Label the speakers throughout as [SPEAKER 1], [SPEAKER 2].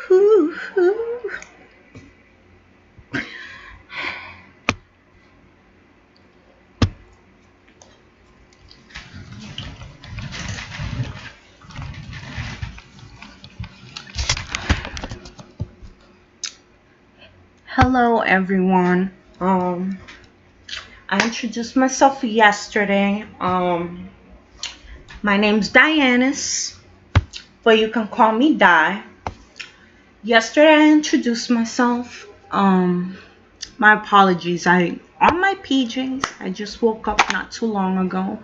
[SPEAKER 1] Hello everyone. I introduced myself yesterday. My name's Dianis, but you can call me Di. Yesterday I introduced myself. My apologies. On my PJs. I just woke up not too long ago,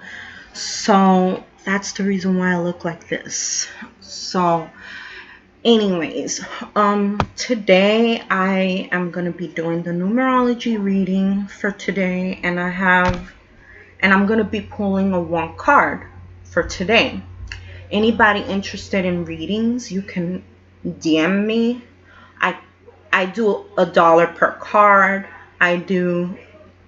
[SPEAKER 1] so that's the reason why I look like this. So anyways, today I am going to be doing the numerology reading for today, and I'm going to be pulling a 1 card for today. Anybody interested in readings, you can DM me. I do $1 per card. I do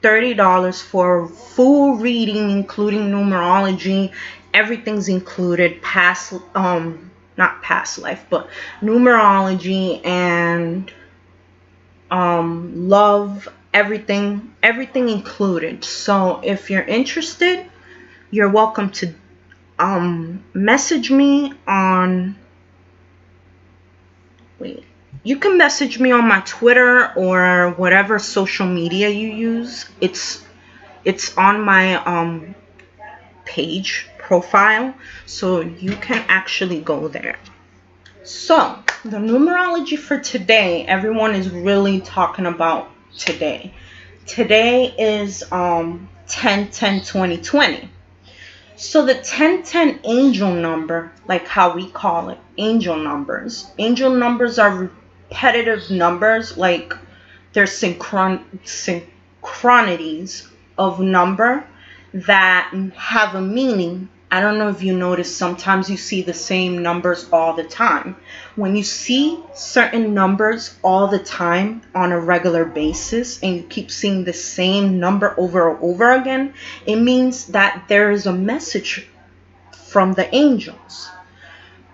[SPEAKER 1] $30 for a full reading, including numerology. Everything's included, not past life, but numerology and love, everything included. So if you're interested, you're welcome to message me on you can message me on my Twitter or whatever social media you use. It's on my page profile, so you can actually go there. So the numerology for today, everyone is really talking about today. Today is 10/10/2020. So the 1010 angel number, like how we call it, angel numbers are repetitive numbers, like they're synchronities of number that have a meaning. I don't know if you notice, sometimes you see the same numbers all the time. When you see certain numbers all the time on a regular basis and you keep seeing the same number over and over again, it means that there is a message from the angels.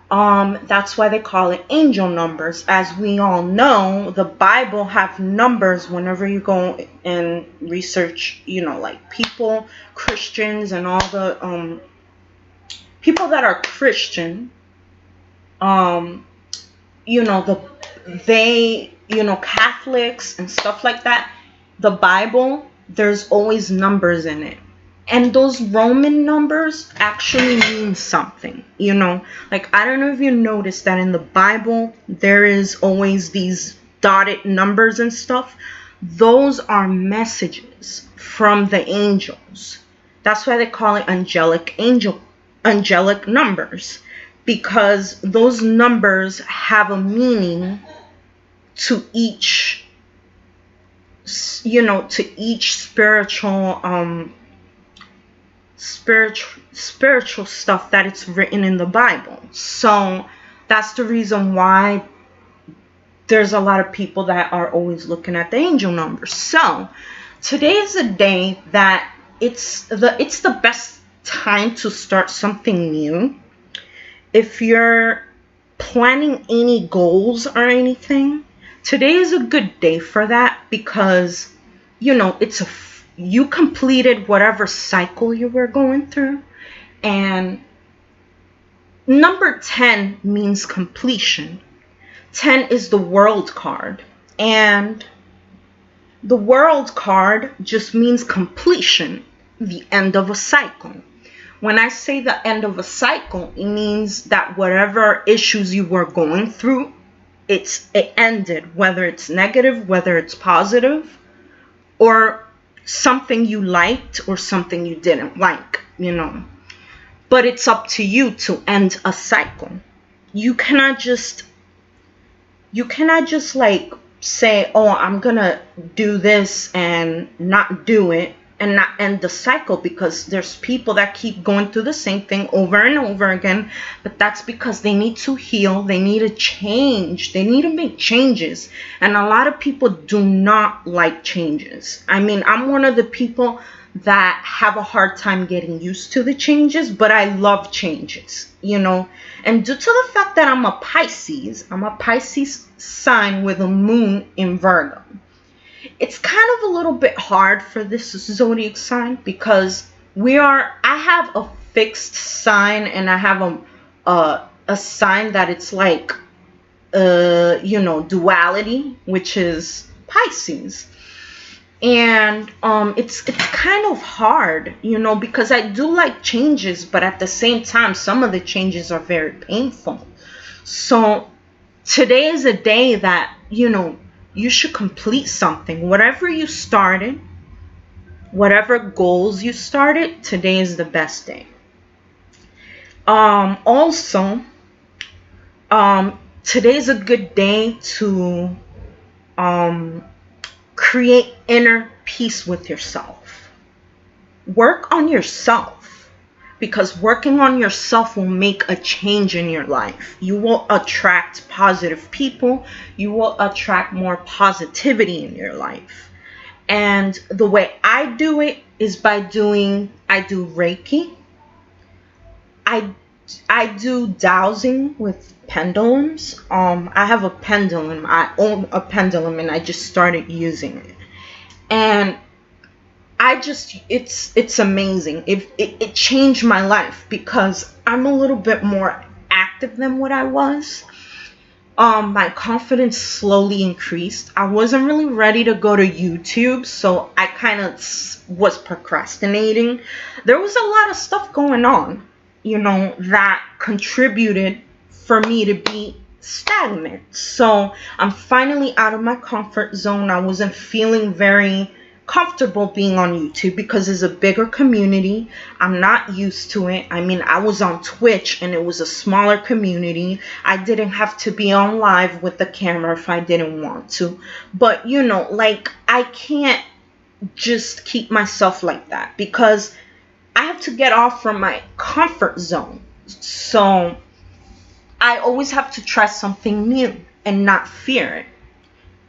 [SPEAKER 1] That's why they call it angel numbers. As we all know, the Bible have numbers. Whenever you go and research, like people, Christians, and all the people that are Christian, Catholics and stuff like that, the Bible, there's always numbers in it. And those Roman numbers actually mean something, Like, I don't know if you noticed that in the Bible, there is always these dotted numbers and stuff. Those are messages from the angels. That's why they call it angelic numbers, because those numbers have a meaning to each spiritual stuff that it's written in the Bible. So that's the reason why there's a lot of people that are always looking at the angel numbers. So today is a day that it's the best time to start something new. If you're planning any goals or anything, today is a good day for that, because you completed whatever cycle you were going through, and number 10 means completion. 10 is the world card, and the world card just means completion, the end of a cycle. When I say the end of a cycle, it means that whatever issues you were going through, it ended, whether it's negative, whether it's positive, or something you liked or something you didn't like, But it's up to you to end a cycle. You cannot just like say, oh, I'm gonna do this and not do it and not end the cycle, because there's people that keep going through the same thing over and over again. But that's because they need to heal, they need to change, they need to make changes. And a lot of people do not like changes. I mean, I'm one of the people that have a hard time getting used to the changes, but I love changes, you know. And due to the fact that I'm a Pisces sign with a moon in Virgo, it's kind of a little bit hard for this zodiac sign because I have a fixed sign and I have a sign that it's like, you know, duality, which is Pisces. And it's kind of hard, you know, because I do like changes, but at the same time, some of the changes are very painful. So today is a day that, you know, you should complete something. Whatever you started, whatever goals you started, today is the best day. Also, today's a good day to create inner peace with yourself. Work on yourself, because working on yourself will make a change in your life. You will attract positive people. You will attract more positivity in your life. And the way I do it is by I do Reiki. I do dowsing with pendulums. I have a pendulum. I own a pendulum and I just started using it. And it's amazing. It changed my life because I'm a little bit more active than what I was. My confidence slowly increased. I wasn't really ready to go to YouTube, so I kind of was procrastinating. There was a lot of stuff going on, you know, that contributed for me to be stagnant. So I'm finally out of my comfort zone. I wasn't feeling very comfortable being on YouTube because it's a bigger community. I'm not used to it. I mean, I was on Twitch and it was a smaller community. I didn't have to be on live with the camera if I didn't want to. But, you know, like, I can't just keep myself like that because I have to get off from my comfort zone. So I always have to try something new and not fear it.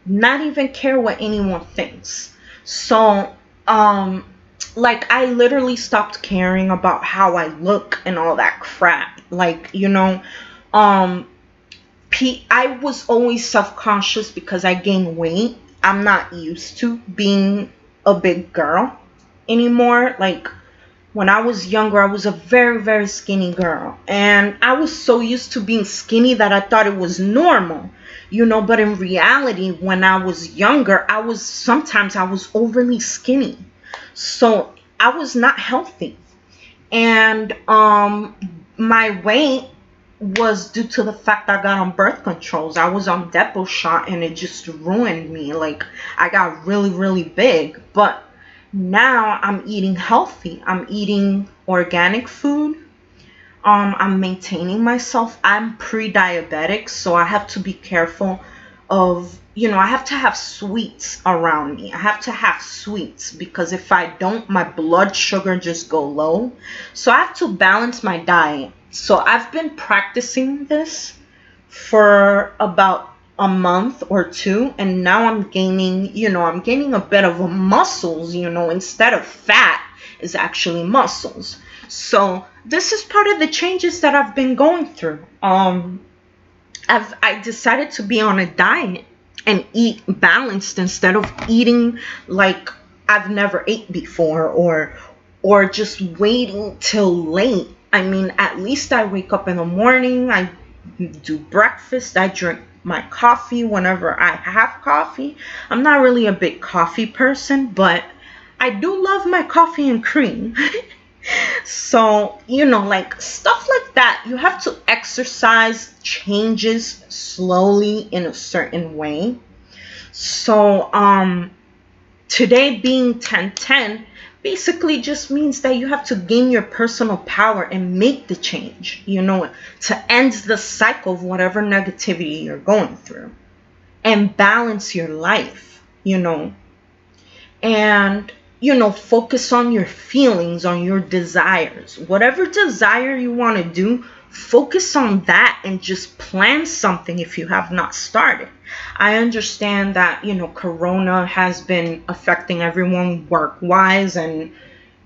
[SPEAKER 1] Not even care what anyone thinks. So, like, I literally stopped caring about how I look and all that crap. Like, you know, I was always self-conscious because I gained weight. I'm not used to being a big girl anymore. Like, when I was younger, I was a very, very skinny girl. And I was so used to being skinny that I thought it was normal. You know, but in reality, when I was younger, sometimes I was overly skinny. So I was not healthy. And my weight was due to the fact I got on birth controls. I was on Depo shot and it just ruined me. Like, I got really, really big. But now I'm eating healthy. I'm eating organic food. I'm maintaining myself. I'm pre-diabetic, so I have to be careful of, you know, I have to have sweets around me. I have to have sweets because if I don't, my blood sugar just go low. So I have to balance my diet. So I've been practicing this for about a month or two, and now I'm gaining, you know, I'm gaining a bit of muscles, you know, instead of fat is actually muscles. So this is part of the changes that I've been going through. I decided to be on a diet and eat balanced instead of eating like I've never ate before or just waiting till late. I mean, at least I wake up in the morning, I do breakfast, I drink my coffee whenever I have coffee. I'm not really a big coffee person, but I do love my coffee and cream. So, you know, like stuff like that. You have to exercise changes slowly in a certain way. So, today being 10/10 basically just means that you have to gain your personal power and make the change, you know, to end the cycle of whatever negativity you're going through and balance your life, you know, and, you know, focus on your feelings, on your desires. Whatever desire you want to do, focus on that and just plan something if you have not started. I understand that, you know, Corona has been affecting everyone work-wise and,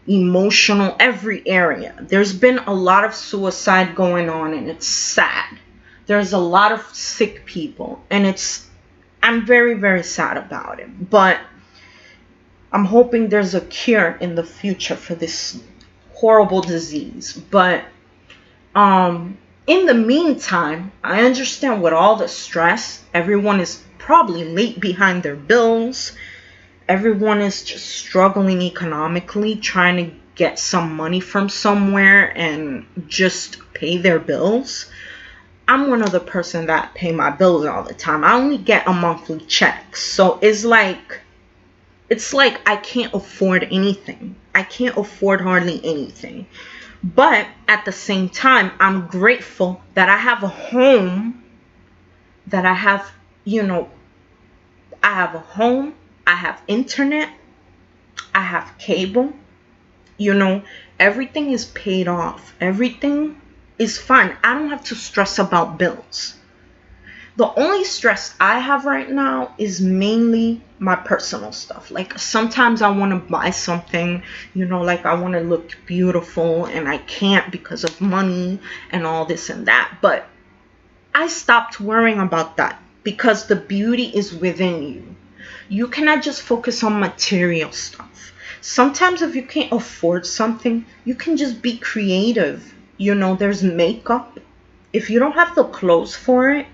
[SPEAKER 1] emotional, every area. There's been a lot of suicide going on, and it's sad. There's a lot of sick people, and I'm very, very sad about it. But I'm hoping there's a cure in the future for this horrible disease. But in the meantime, I understand with all the stress, everyone is probably late behind their bills. Everyone is just struggling economically, trying to get some money from somewhere and just pay their bills. I'm one of the person that pay my bills all the time. I only get a monthly check. So it's like I can't afford anything. I can't afford hardly anything. But at the same time, I'm grateful that I have a home, that I have, I have a home, I have internet, I have cable, everything is paid off. Everything is fine. I don't have to stress about bills. The only stress I have right now is mainly my personal stuff. Like sometimes I want to buy something, like I want to look beautiful and I can't because of money and all this and that. But I stopped worrying about that because the beauty is within you. You cannot just focus on material stuff. Sometimes if you can't afford something, you can just be creative. There's makeup. If you don't have the clothes for it,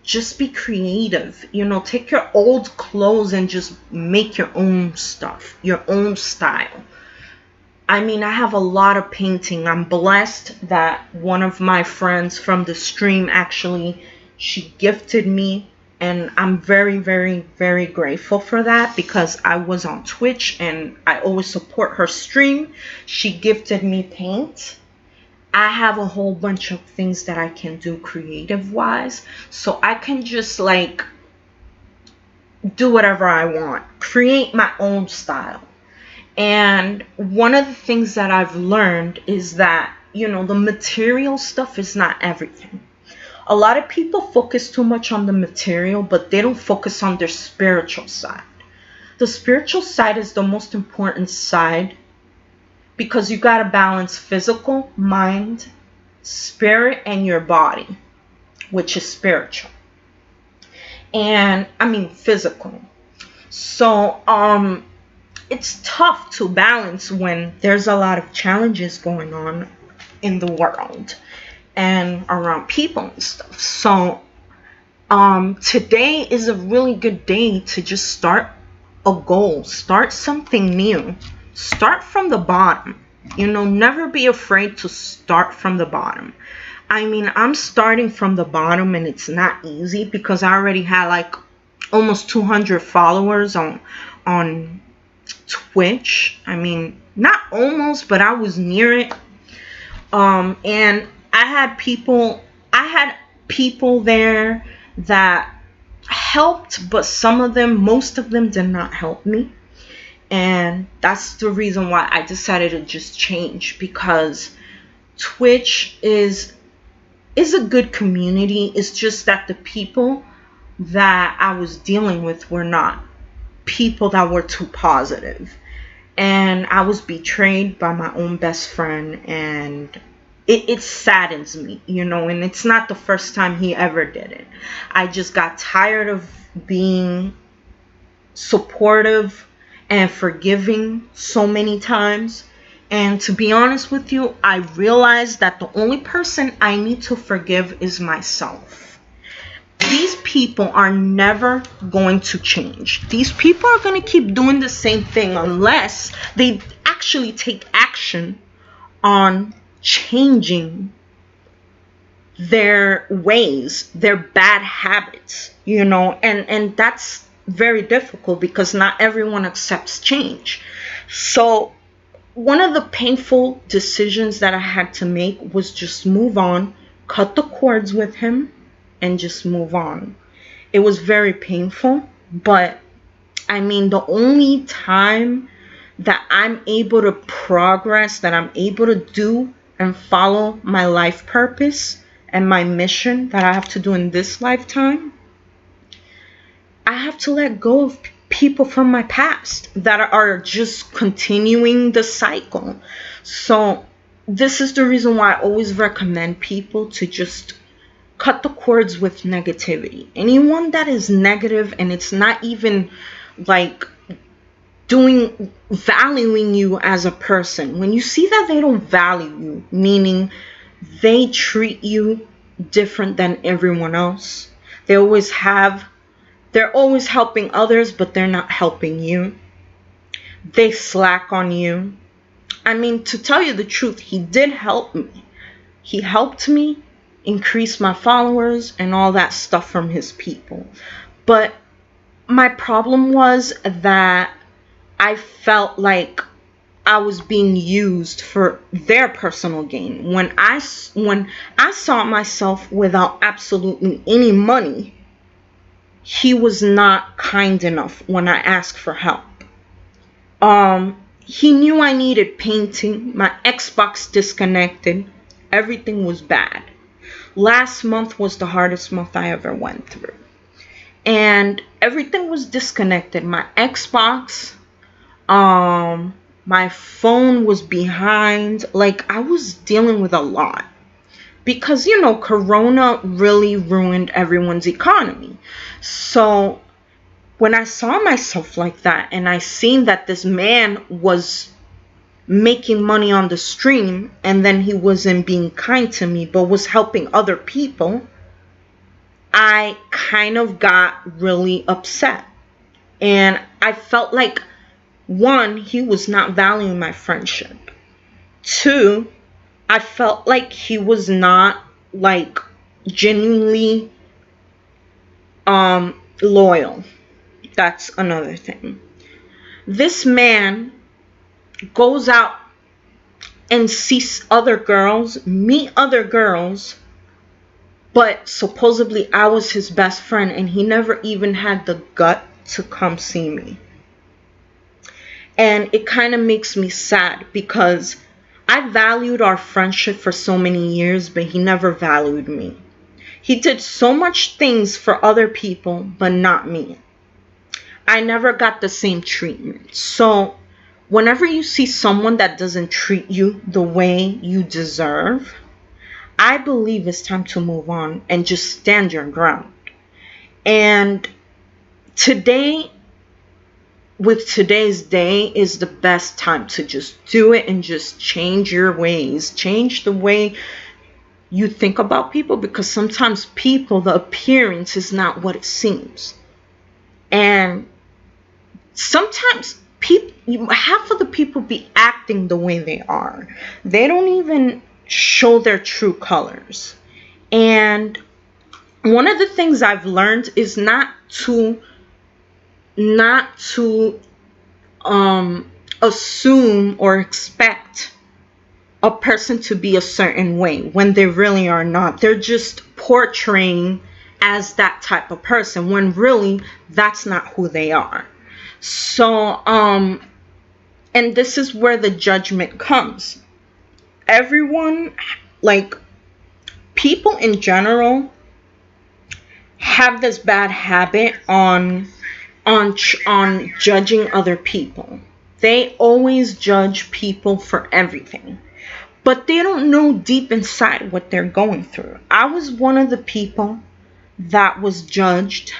[SPEAKER 1] just be creative. Take your old clothes and just make your own stuff, your own style. I have a lot of painting. I'm blessed that one of my friends from the stream, actually, she gifted me, and I'm very, very, very grateful for that because I was on Twitch and I always support her stream. She gifted me paint. I have a whole bunch of things that I can do creative wise, so I can just do whatever I want, create my own style. And one of the things that I've learned is that the material stuff is not everything. A lot of people focus too much on the material, but they don't focus on their spiritual side. The spiritual side is the most important side, because you got to balance physical, mind, spirit, and your body, which is spiritual. And physical. So it's tough to balance when there's a lot of challenges going on in the world and around people and stuff. So today is a really good day to just start a goal, start something new. Start from the bottom. Never be afraid to start from the bottom. I'm starting from the bottom, and it's not easy because I already had almost 200 followers on Twitch. Not almost, but I was near it. And I had people there that helped, but most of them did not help me. And that's the reason why I decided to just change, because Twitch is a good community. It's just that the people that I was dealing with were not people that were too positive. And I was betrayed by my own best friend, and it saddens me, and it's not the first time he ever did it. I just got tired of being supportive and forgiving so many times. And to be honest with you, I realized that the only person I need to forgive is myself. These people are never going to change. These people are going to keep doing the same thing unless they actually take action on changing their ways, their bad habits, and that's very difficult because not everyone accepts change. So one of the painful decisions that I had to make was just move on, cut the cords with him, and just move on. It was very painful, but the only time that I'm able to progress, that I'm able to do and follow my life purpose and my mission that I have to do in this lifetime, I have to let go of people from my past that are just continuing the cycle. So this is the reason why I always recommend people to just cut the cords with negativity. Anyone that is negative and it's not even like valuing you as a person. When you see that they don't value you, meaning they treat you different than everyone else. They're always helping others, but they're not helping you. They slack on you. I mean, to tell you the truth, he did help me. He helped me increase my followers and all that stuff from his people. But my problem was that I felt like I was being used for their personal gain. When I saw myself without absolutely any money, he was not kind enough when I asked for help. He knew I needed painting. My Xbox disconnected. Everything was bad. Last month was the hardest month I ever went through. And everything was disconnected. My Xbox, my phone was behind. Like, I was dealing with a lot. Because, you know, Corona really ruined everyone's economy. So when I saw myself like that and I seen that this man was making money on the stream and then he wasn't being kind to me but was helping other people, I kind of got really upset. And I felt like, one, he was not valuing my friendship. Two, I felt like he was not like genuinely loyal. That's another thing. This man goes out and sees other girls, meet other girls, but supposedly I was his best friend and he never even had the gut to come see me. And it kind of makes me sad because I valued our friendship for so many years, but he never valued me. He did so much things for other people, but not me. I never got the same treatment. So whenever you see someone that doesn't treat you the way you deserve, I believe it's time to move on and just stand your ground. And today, with today's day, is the best time to just do it and just change your ways. Change the way you think about people, because sometimes people, the appearance is not what it seems. And sometimes half of the people be acting the way they are. They don't even show their true colors. And one of the things I've learned is not to assume or expect a person to be a certain way when they really are not. They're just portraying as that type of person when really that's not who they are. So and this is where the judgment comes. Everyone, like, people in general have this bad habit on judging other people. They always judge people for everything, but they don't know deep inside what they're going through. I was one of the people that was judged,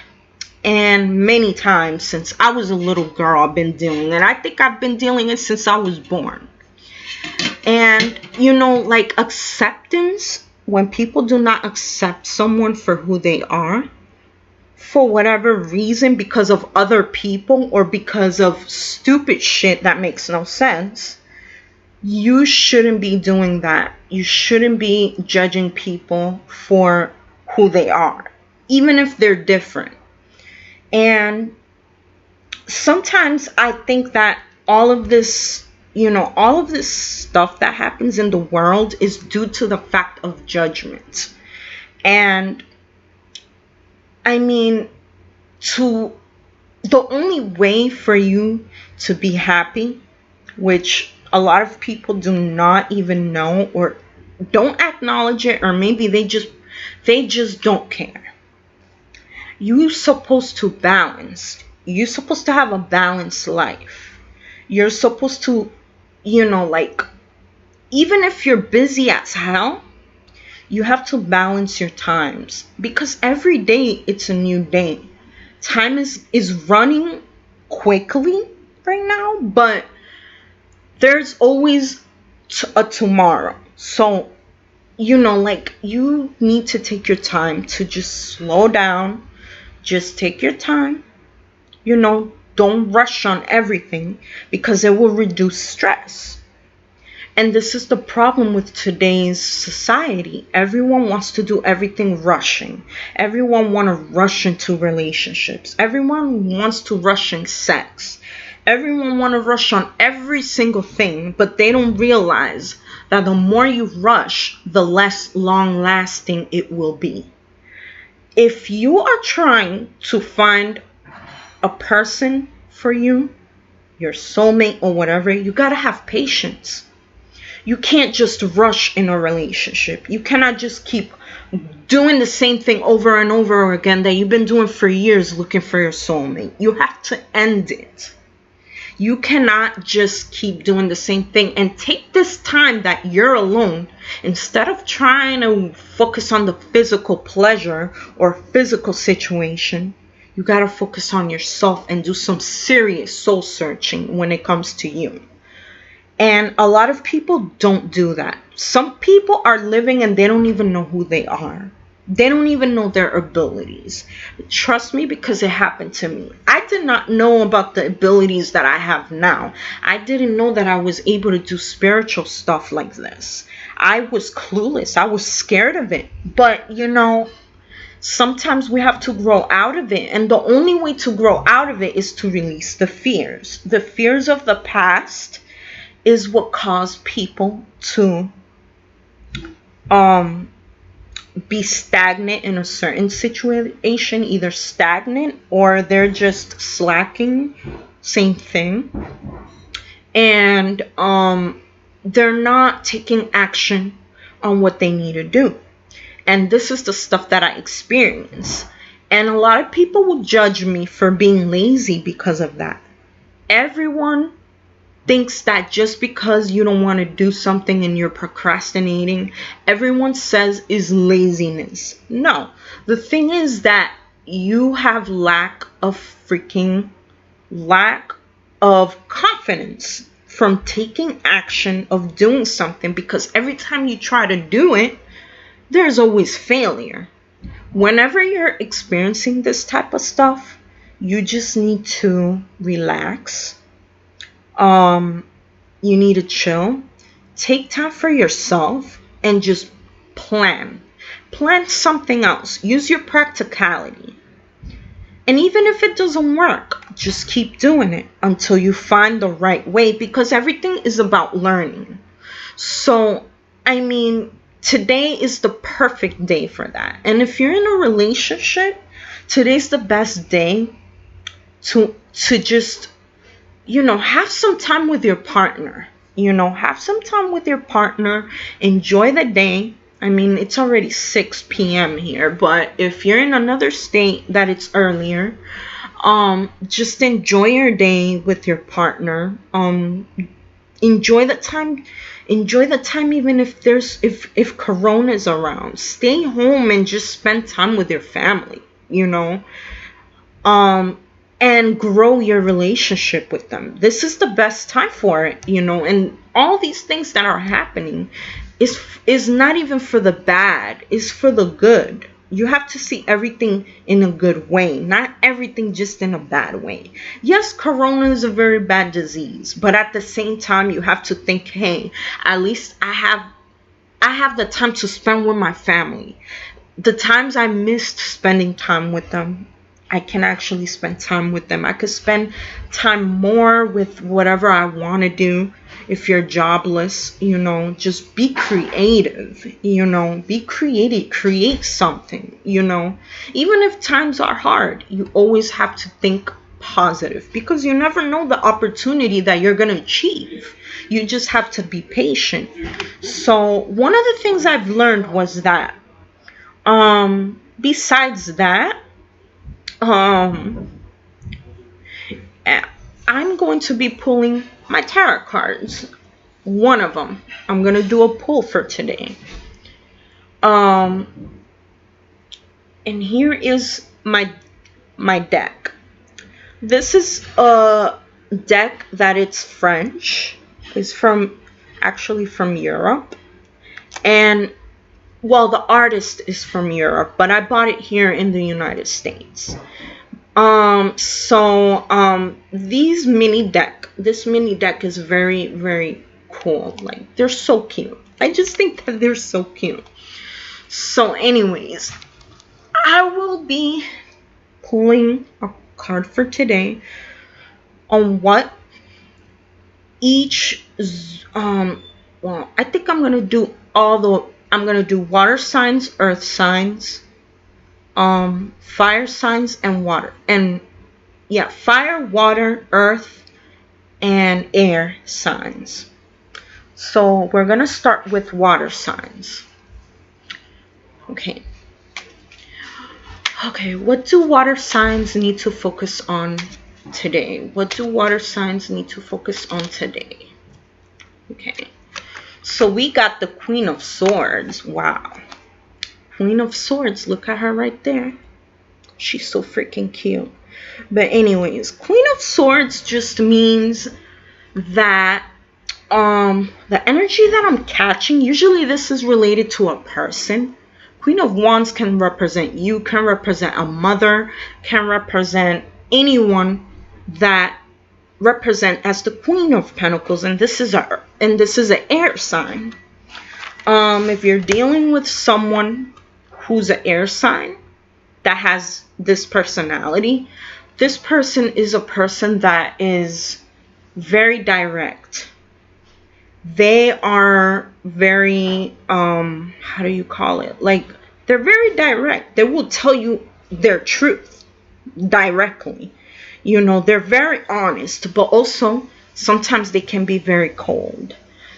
[SPEAKER 1] and many times since I was a little girl I've been dealing, and I think I've been dealing it since I was born. And you know, like, acceptance, when people do not accept someone for who they are, for whatever reason, because of other people or because of stupid shit that makes no sense, you shouldn't be doing that. You shouldn't be judging people for who they are, even if they're different. And sometimes I think that all of this, you know, all of this stuff that happens in the world is due to the fact of judgment. And I mean, the only way for you to be happy, which a lot of people do not even know or don't acknowledge it, or maybe they just don't care. You're supposed to balance. you're supposed to have a balanced life. You're supposed to, you know, like, even if you're busy as hell, you have to balance your times, because every day it's a new day. Time is running quickly right now, but there's always a tomorrow. So, you know, like, you need to take your time to just slow down. Just take your time. You know, don't rush on everything, because it will reduce stress. And this is the problem with today's society. Everyone wants to do everything rushing. Everyone wants to rush into relationships. Everyone wants to rush in sex. Everyone wants to rush on every single thing, but they don't realize that the more you rush, the less long-lasting it will be. If you are trying to find a person for you, your soulmate or whatever, you gotta have patience. You can't just rush in a relationship. You cannot just keep doing the same thing over and over again that you've been doing for years looking for your soulmate. You have to end it. You cannot just keep doing the same thing, and take this time that you're alone. Instead of trying to focus on the physical pleasure or physical situation, you got to focus on yourself and do some serious soul searching when it comes to you. And a lot of people don't do that. Some people are living and they don't even know who they are. They don't even know their abilities. Trust me, because it happened to me. I did not know about the abilities that I have now. I didn't know that I was able to do spiritual stuff like this. I was clueless. I was scared of it. But, you know, sometimes we have to grow out of it. And the only way to grow out of it is to release the fears. The fears of the past is what caused people to be stagnant in a certain situation, either stagnant or they're just slacking, same thing. And they're not taking action on what they need to do. And this is the stuff that I experience. And a lot of people will judge me for being lazy because of that. Everyone thinks that just because you don't want to do something and you're procrastinating, everyone says is laziness. No, the thing is that you have lack of confidence from taking action of doing something, because every time you try to do it, there's always failure. Whenever you're experiencing this type of stuff, you just need to relax. You need to chill, take time for yourself, and just plan something else. Use your practicality. And even if it doesn't work, just keep doing it until you find the right way, because everything is about learning. So, I mean, today is the perfect day for that. And if you're in a relationship, today's the best day to just, you know, have some time with your partner. You know, have some time with your partner. Enjoy the day. I mean, it's already 6 p.m. here, but if you're in another state that it's earlier, just enjoy your day with your partner. Enjoy the time. Enjoy the time, even if if Corona is around. Stay home and just spend time with your family. You know. And grow your relationship with them. This is the best time for it, you know. And all these things that are happening is not even for the bad, it's for the good. You have to see everything in a good way, not everything just in a bad way. Yes, Corona is a very bad disease, but at the same time, you have to think, hey, at least I have the time to spend with my family. The times I missed spending time with them, I can actually spend time with them. I could spend time more with whatever I want to do. If you're jobless, you know, just be creative, you know, be creative, create something, you know. Even if times are hard, you always have to think positive, because you never know the opportunity that you're going to achieve. You just have to be patient. So one of the things I've learned was that, besides that, I'm going to be pulling my tarot cards. One of them. I'm going to do a pull for today. And here is my deck. This is a deck that it's French. It's actually from Europe. And well, the artist is from Europe, but I bought it here in the United States. This mini deck is very, very cool. Like, they're so cute. I just think that they're so cute. So anyways, I will be pulling a card for today on what each well, I think I'm gonna do water signs, earth signs, fire signs, and water, and yeah, fire, water, earth, and air signs. So we're gonna start with water signs. Okay, what do water signs need to focus on today? What do water signs need to focus on today? Okay, so we got the Queen of Swords. Wow. Queen of Swords. Look at her right there. She's so freaking cute. But anyways, Queen of Swords just means that the energy that I'm catching, usually this is related to a person. Queen of Wands can represent you, can represent a mother, can represent anyone that represent as the Queen of Pentacles, and this is an air sign. If you're dealing with someone who's an air sign that has this personality, this person is a person that is very direct. They are very how do you call it, like, they're very direct. They will tell you their truth directly. You know, they're very honest, but also sometimes they can be very cold.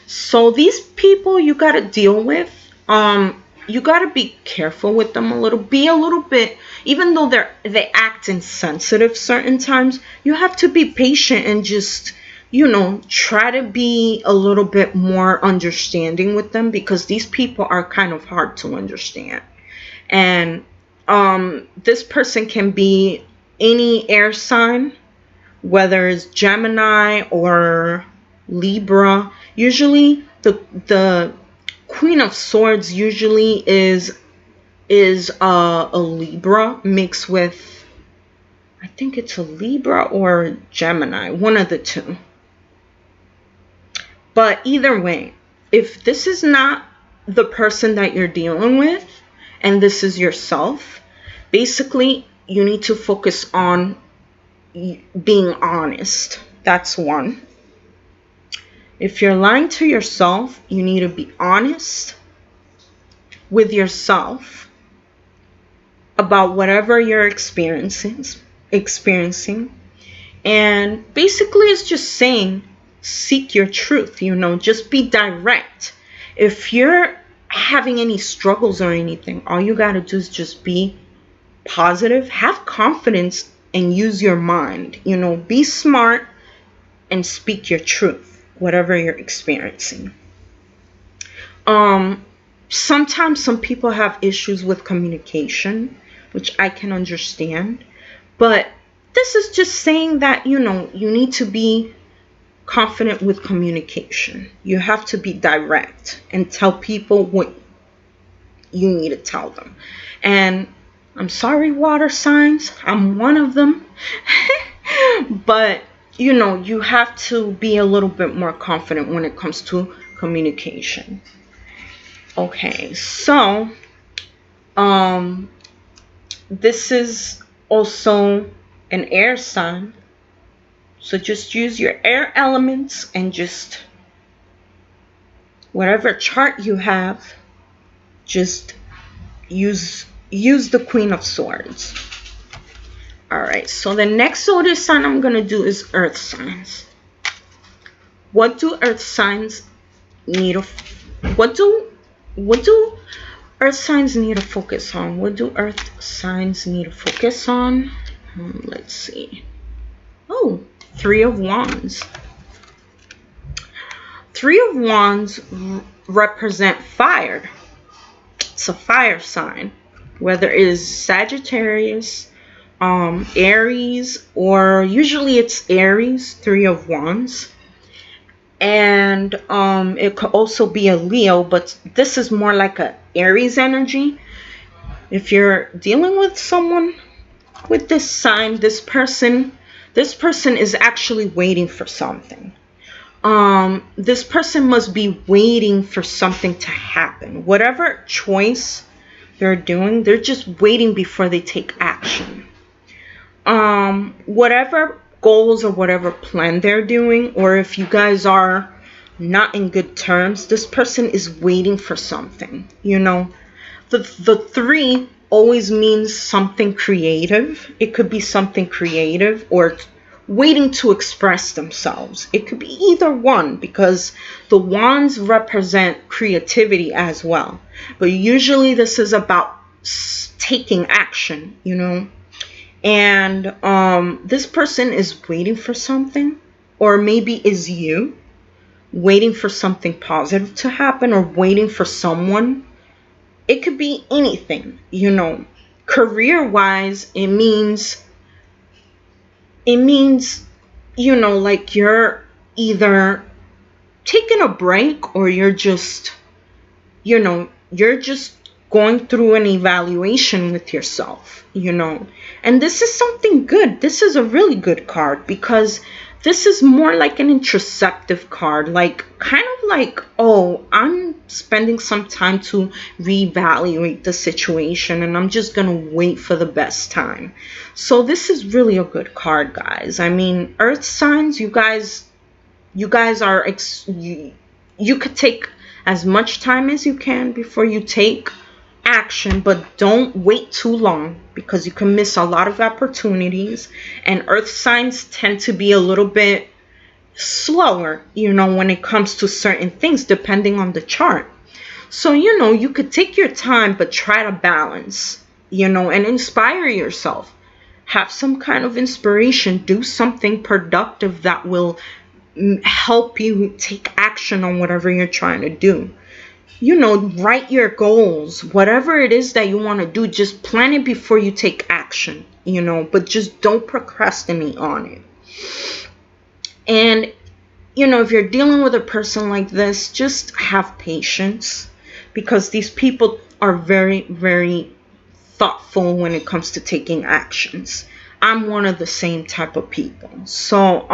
[SPEAKER 1] So these people you got to deal with, you got to be careful with them a little, be a little bit, even though they act insensitive certain times, you have to be patient and just, you know, try to be a little bit more understanding with them, because these people are kind of hard to understand. And this person can be any air sign, whether it's Gemini or Libra. Usually the Queen of Swords usually is a Libra mixed with, I think it's a Libra or Gemini, one of the two. But either way, if this is not the person that you're dealing with and this is yourself, basically you need to focus on being honest. That's one. If you're lying to yourself, you need to be honest with yourself about whatever you're experiencing. And basically it's just saying, seek your truth, you know, just be direct. If you're having any struggles or anything, all you got to do is just be positive, have confidence, and use your mind. You know, be smart and speak your truth, whatever you're experiencing. Sometimes some people have issues with communication, which I can understand, but this is just saying that, you know, you need to be confident with communication. You have to be direct and tell people what you need to tell them. And I'm sorry, water signs, I'm one of them. But, you know, you have to be a little bit more confident when it comes to communication. Okay, so this is also an air sign. So just use your air elements and just whatever chart you have, just use the Queen of Swords. Alright, so the next zodiac sign I'm going to do is earth signs. What do earth signs need to, what do earth signs need to focus on? What do earth signs need to focus on? Let's see. Oh, Three of Wands. Three of Wands represent fire. It's a fire sign, whether it is Sagittarius, Aries, or usually it's Aries, Three of Wands. And it could also be a Leo, but this is more like a Aries energy. If you're dealing with someone with this sign, this person is actually waiting for something. This person must be waiting for something to happen. Whatever choice they're doing, they're just waiting before they take action. Whatever goals or whatever plan they're doing, or if you guys are not in good terms, this person is waiting for something. You know, the three always means something creative. It could be something creative or waiting to express themselves. It could be either one, because the wands represent creativity as well. But usually this is about taking action, you know. And this person is waiting for something, or maybe is you waiting for something positive to happen, or waiting for someone. It could be anything, you know. Career-wise, it means, you know, like you're either taking a break, or you're just, you know, you're just going through an evaluation with yourself, you know. And this is something good. This is a really good card, because this is more like an introspective card, like kind of like, oh, I'm spending some time to reevaluate the situation, and I'm just gonna wait for the best time. So this is really a good card, guys. I mean, earth signs, you guys are you could take as much time as you can before you take action, but don't wait too long, because you can miss a lot of opportunities. And earth signs tend to be a little bit slower, you know, when it comes to certain things, depending on the chart. So, you know, you could take your time, but try to balance, you know, and inspire yourself. Have some kind of inspiration. Do something productive that will help you take action on whatever you're trying to do. You know, write your goals. Whatever it is that you want to do, just plan it before you take action, you know, but just don't procrastinate on it. And, you know, if you're dealing with a person like this, just have patience, because these people are very, very thoughtful when it comes to taking actions. I'm one of the same type of people. So,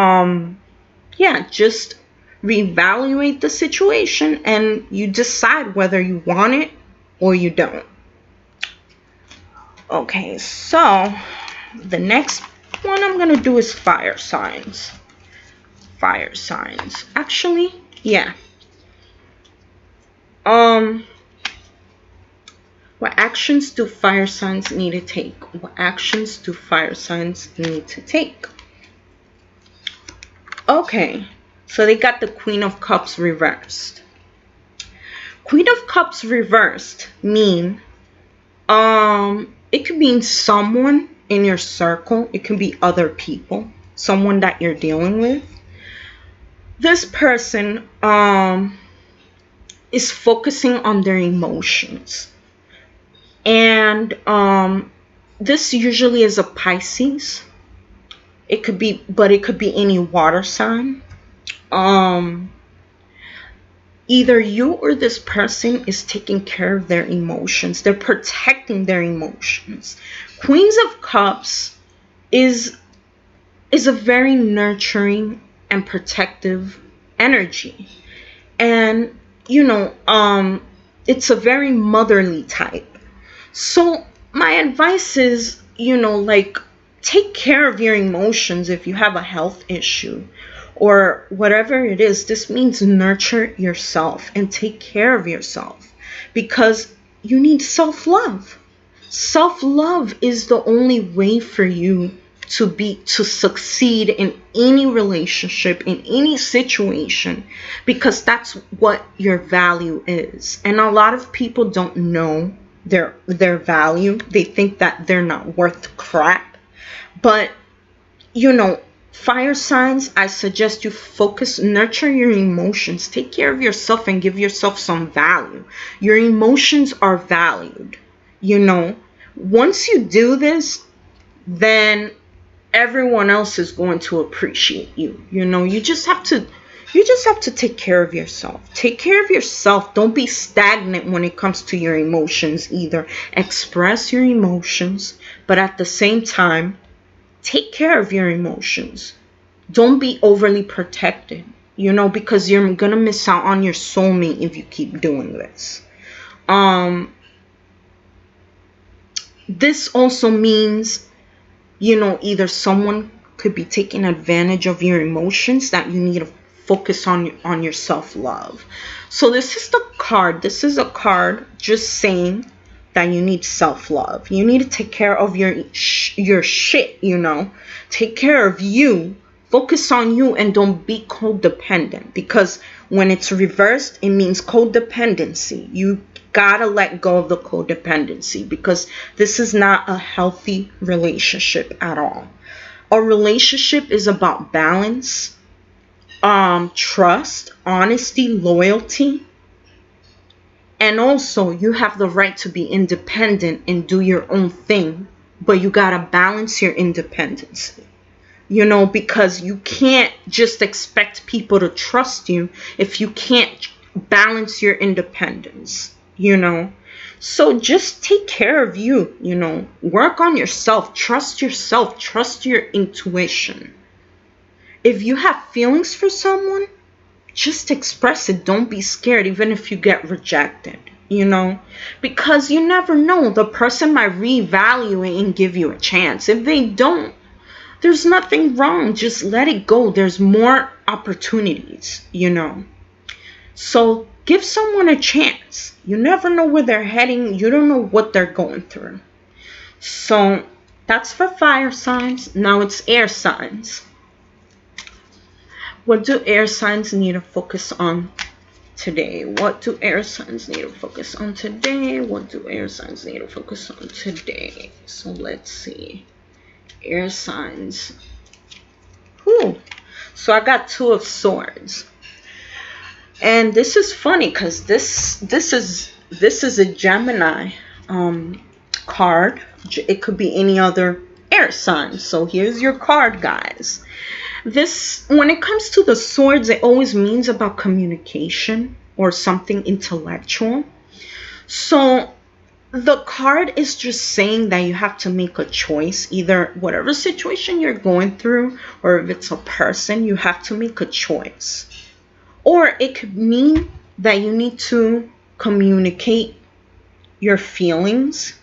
[SPEAKER 1] yeah, just reevaluate the situation, and you decide whether you want it or you don't. Okay, so the next one I'm gonna do is fire signs. Fire signs. Actually, yeah. What actions do fire signs need to take? What actions do fire signs need to take? Okay. So they got the Queen of Cups reversed. Queen of Cups reversed mean, it could mean someone in your circle. It could be other people, someone that you're dealing with. This person is focusing on their emotions. And this usually is a Pisces. It could be, but it could be any water sign. Either you or this person is taking care of their emotions. They're protecting their emotions. Queens of Cups is a very nurturing and protective energy. And, you know, it's a very motherly type. So my advice is, you know, like, take care of your emotions if you have a health issue. Or whatever it is, this means nurture yourself and take care of yourself, because you need self-love. Self-love is the only way for you to succeed in any relationship, in any situation, because that's what your value is. And a lot of people don't know their value. They think that they're not worth crap. But, you know, Fire signs, I suggest you focus, nurture your emotions. Take care of yourself and give yourself some value. Your emotions are valued. You know, once you do this, then everyone else is going to appreciate you. You know, you just have to take care of yourself. Take care of yourself. Don't be stagnant when it comes to your emotions either. Express your emotions, but at the same time, take care of your emotions. Don't be overly protected, you know, because you're going to miss out on your soulmate if you keep doing this. This also means, you know, either someone could be taking advantage of your emotions, that you need to focus on your self-love. So this is the card. This is a card just saying that you need self-love. You need to take care of your shit, you know. Take care of you. Focus on you and don't be codependent, because when it's reversed, it means codependency. You gotta let go of the codependency, because this is not a healthy relationship at all. A relationship is about balance, trust, honesty, loyalty. And also, you have the right to be independent and do your own thing, but you gotta balance your independence. You know, because you can't just expect people to trust you if you can't balance your independence, you know. So just take care of you, you know. Work on yourself. Trust yourself. Trust your intuition. If you have feelings for someone, just express it. Don't be scared, even if you get rejected, you know, because you never know. The person might revalue it and give you a chance. If they don't, there's nothing wrong. Just let it go. There's more opportunities, you know. So give someone a chance. You never know where they're heading. You don't know what they're going through. So that's for fire signs. Now it's air signs. What do air signs need to focus on today? What do air signs need to focus on today? What do air signs need to focus on today? So let's see. Air signs. So I got 2 of Swords. And this is funny because this is a Gemini card. It could be any other air sign. So here's your card, guys. This, when it comes to the Swords, it always means about communication or something intellectual. So the card is just saying that you have to make a choice. Either whatever situation you're going through, or if it's a person, you have to make a choice. Or it could mean that you need to communicate your feelings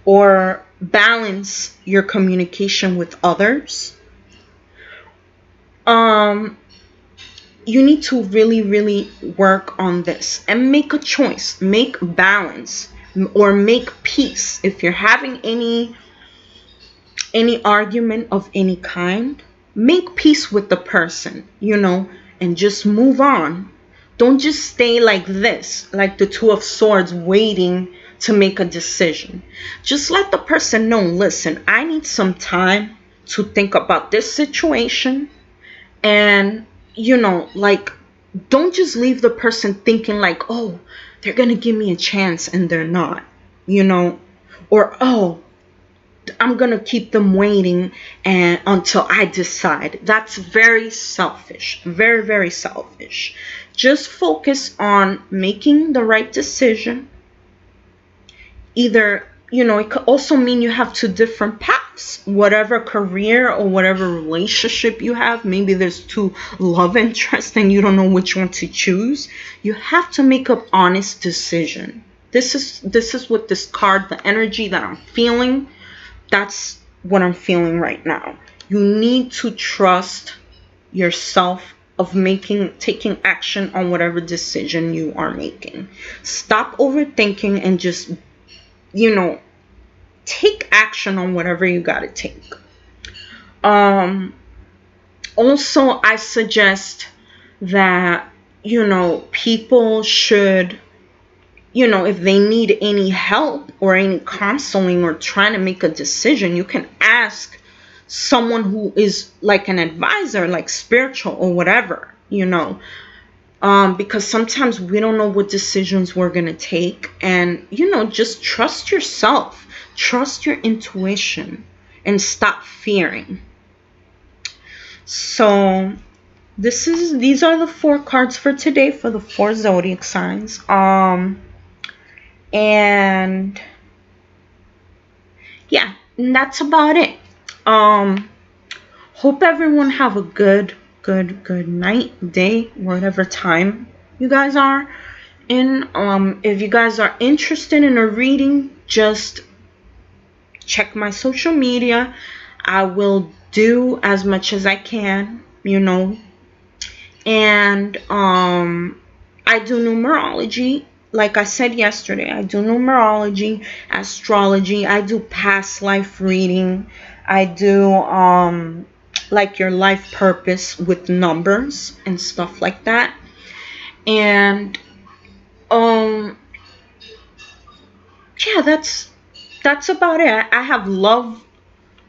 [SPEAKER 1] or balance your communication with others. You need to really work on this and make a choice, make balance, or make peace. If you're having any argument of any kind, make peace with the person, you know, and just move on. Don't just stay like this, like the 2 of Swords, waiting to make a decision. Just let the person know, listen, I need some time to think about this situation. And, you know, like, don't just leave the person thinking like, oh, they're going to give me a chance and they're not, you know, or, oh, I'm going to keep them waiting and until I decide. That's very selfish, very selfish. Just focus on making the right decision. Either, you know, it could also mean you have 2 different paths. Whatever career or whatever relationship you have, maybe there's 2 love interests and you don't know which one to choose. You have to make an honest decision. This is what this card, the energy that I'm feeling, that's what I'm feeling right now. You need to trust yourself of taking action on whatever decision you are making. Stop overthinking and just, you know, take action on whatever you gotta take. Also, I suggest that, you know, people should, you know, if they need any help or any counseling or trying to make a decision, you can ask someone who is like an advisor, like spiritual or whatever, you know. Because sometimes we don't know what decisions we're going to take. And, you know, just trust yourself. Trust your intuition and stop fearing. So these are the 4 cards for today for the 4 zodiac signs. And yeah, and that's about it. Hope everyone have a good night, day, whatever time you guys are in. If you guys are interested in a reading, just check my social media. I will do as much as I can, you know. And I do numerology. Like I said yesterday, I do numerology, astrology. I do past life reading. I do like your life purpose with numbers and stuff like that. And yeah, that's about it. I have love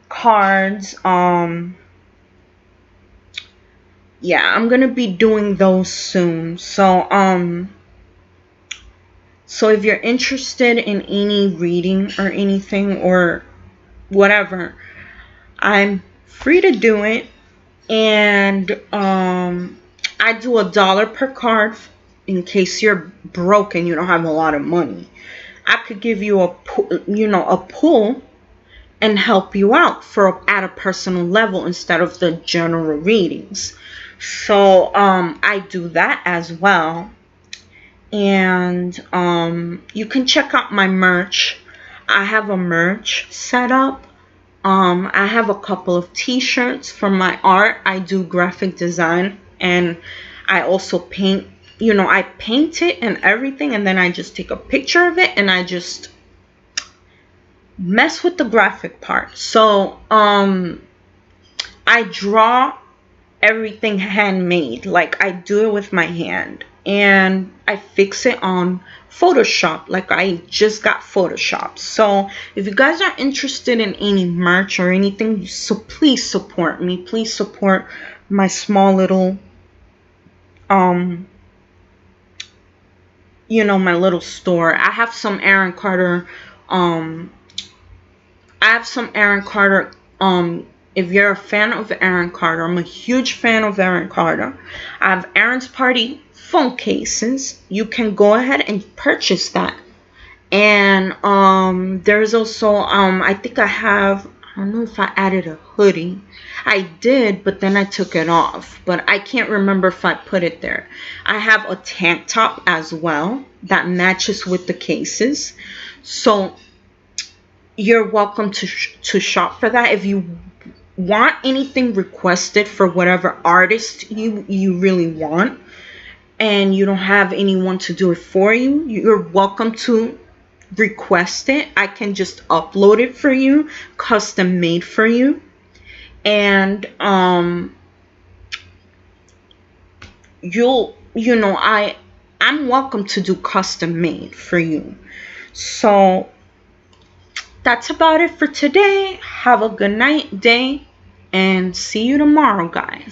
[SPEAKER 1] cards. Yeah, I'm gonna be doing those soon. So if you're interested in any reading or anything or whatever, I'm free to do it. And I do $1 per card in case you're broke and you don't have a lot of money. I could give you a pull and help you out at a personal level instead of the general readings. So I do that as well. And you can check out my merch. I have a merch set up. I have a couple of t-shirts from my art. I do graphic design, and I also paint. You know, I paint it and everything, and then I just take a picture of it and I just mess with the graphic part. So I draw everything handmade. Like, I do it with my hand, and I fix it on Photoshop. Like, I just got Photoshop. So if you guys are interested in any merch or anything, so please support me. Please support my small little you know, my little store. I have some Aaron Carter if you're a fan of Aaron Carter, I'm a huge fan of Aaron Carter. I have Aaron's Party phone cases. You can go ahead and purchase that. And there's also I think I don't know if I added a hoodie. I did, but then I took it off. But I can't remember if I put it there. I have a tank top as well that matches with the cases. So you're welcome to shop for that. If you want anything requested for whatever artist you really want, and you don't have anyone to do it for you, you're welcome to request it. I can just upload it for you, custom made for you. And I'm welcome to do custom made for you. So that's about it for today. Have a good night, day, and see you tomorrow, guys.